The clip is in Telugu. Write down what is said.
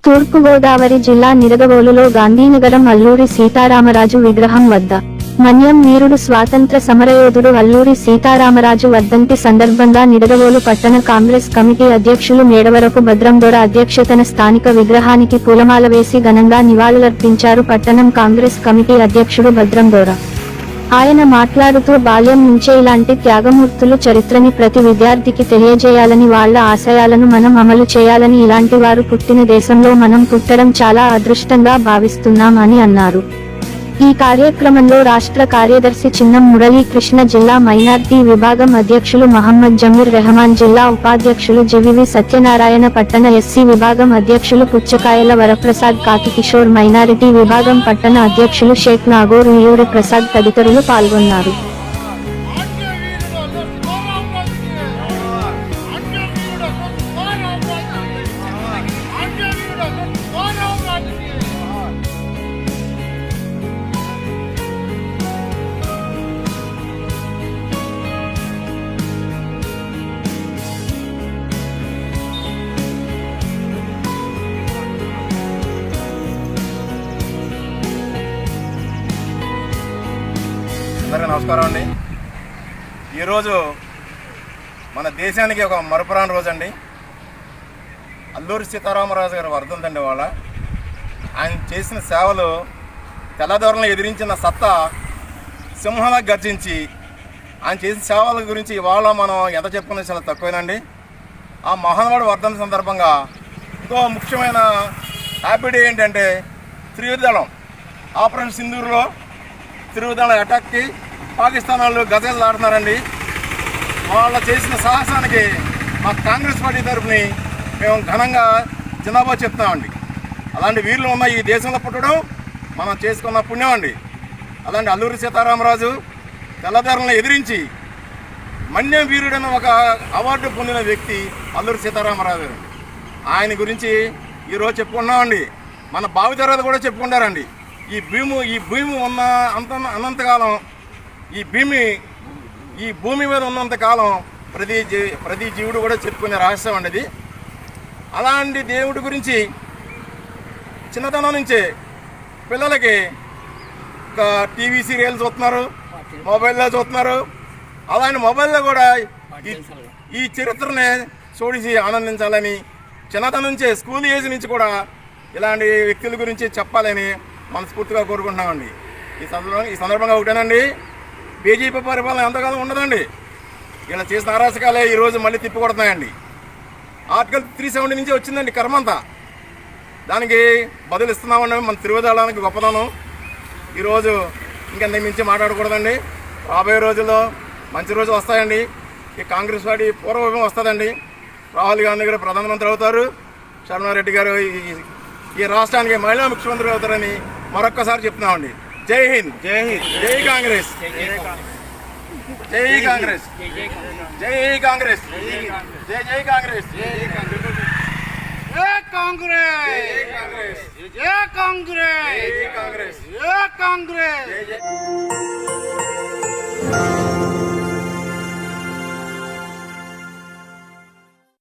తూర్పుగోదావరి జిల్లా నిడదవోలులో గాంధీనగరం అల్లూరి సీతారామరాజు విగ్రహం వద్ద మన్యం వీరుడు స్వాతంత్ర సమరయోధుడు అల్లూరి సీతారామరాజు వర్ధంతి సందర్భంగా నిడదవోలు పట్టణ కాంగ్రెస్ కమిటీ అధ్యక్షులు మేడవరపు భద్రందొర అధ్యక్షతన స్థానిక విగ్రహానికి పూలమాల వేసి ఘనంగా నివాళులర్పించారు. పట్టణం కాంగ్రెస్ కమిటీ అధ్యక్షుడు భద్రందొర ఆయన మాట్లాడుతూ బాల్యం నుంచే ఇలాంటి త్యాగమూర్తులు చరిత్రని ప్రతి విద్యార్థికి తెలియజేయాలని, వాళ్ల ఆశయాలను మనం అమలు చేయాలని, ఇలాంటి వారు పుట్టిన దేశంలో మనం పుట్టడం చాలా అదృష్టంగా భావిస్తున్నాం అని అన్నారు. ఈ కార్యక్రమంలో రాష్ట్ర కార్యదర్శి చిన్నం మురళీకృష్ణ, జిల్లా మైనార్టీ విభాగం అధ్యక్షులు మహమ్మద్ జమీర్ రెహమాన్, జిల్లా ఉపాధ్యక్షులు జివివి సత్యనారాయణ, పట్టణ ఎస్సీ విభాగం అధ్యక్షులు పుచ్చకాయల వరప్రసాద్, కాకి కిషోర్, మైనారిటీ విభాగం పట్టణ అధ్యక్షులు షేక్ నాగోర్, యూరి ప్రసాద్ తదితరులు పాల్గొన్నారు. అందరికీ నమస్కారం అండి. ఈరోజు మన దేశానికి ఒక మరపురాని రోజు అండి. అల్లూరి సీతారామరాజు గారి వర్ధంతి అండి. వాళ్ళ ఆయన చేసిన సేవలు తెల్లదొరలను ఎదిరించిన సత్తా సింహంలా గర్జించి ఆయన చేసిన సేవల గురించి ఇవాళ మనం ఎంత చెప్పుకున్నది చాలా తక్కువేనండి. ఆ మహానుభావుడు వర్ధంతి సందర్భంగా ఇంకో ముఖ్యమైన హ్యాపీ డే ఏంటంటే త్రివిధదళం ఆపరేషన్ సింధూర్లో త్రివిధదళ అటాక్కి పాకిస్తాన్ వాళ్ళు గజలు దాడుతున్నారండి. వాళ్ళు చేసిన సాహసానికి మా కాంగ్రెస్ పార్టీ తరఫుని మేము ఘనంగా జిందాబాద్ చెప్తామండి. అలాంటి వీరులు ఉన్న ఈ దేశంలో పుట్టడం మనం చేసుకున్న పుణ్యం అండి. అలాంటి అల్లూరి సీతారామరాజు తెల్లదొరలను ఎదిరించి మన్యం వీరుడైన ఒక అవార్డు పొందిన వ్యక్తి అల్లూరి సీతారామరాజు. ఆయన గురించి ఈరోజు చెప్పుకున్నామండి. మన భావితరాలు కూడా చెప్పుకుంటారండి. ఈ భూమి ఉన్న అనంతకాలం ఈ భూమి మీద ఉన్నంతకాలం ప్రతి జీవుడు కూడా చెప్పుకునే రహస్యం అండి ఇది. అలాంటి దేవుడి గురించి చిన్నతనం నుంచే పిల్లలకి ఒక టీవీ సీరియల్ చూస్తున్నారు, మొబైల్లో చూస్తున్నారు. అలాంటి మొబైల్లో కూడా ఈ చరిత్రనే చూసి ఆనందించాలని చిన్నతనం నుంచే స్కూల్ ఏజ్ నుంచి కూడా ఇలాంటి వ్యక్తుల గురించి చెప్పాలని మనస్ఫూర్తిగా కోరుకుంటున్నామండి. ఈ సందర్భంగా ఒకటేనండి, బీజేపీ పరిపాలన ఎంతకాలం ఉండదండి. ఇలా చేసిన అరాచకాలే ఈరోజు మళ్ళీ తిప్పికొడుతున్నాయండి. ఆర్టికల్ 370 నుంచి వచ్చిందండి కర్మంతా. దానికి బదులు ఇస్తున్నామండి మన త్రివిధదళానికి గొప్పదనం. ఈరోజు ఇంకెంత మించి మాట్లాడకూడదండి. రాబోయే రోజుల్లో మంచి రోజులు వస్తాయండి. ఈ కాంగ్రెస్ పార్టీ పూర్వభావం వస్తుందండి. రాహుల్ గాంధీ గారు ప్రధానమంత్రి అవుతారు, శర్మారెడ్డి గారు ఈ రాష్ట్రానికి మహిళా ముఖ్యమంత్రి అవుతారని మరొక్కసారి చెప్తున్నామండి. జై హింద్, జై హింద్, జై కాంగ్రెస్, జై కాంగ్రెస్, జై కాంగ్రెస్, జై జై కాంగ్రెస్, జై కాంగ్రెస్, జై కాంగ్రెస్, జై కాంగ్రెస్, జై కాంగ్రెస్, జై కాంగ్రెస్.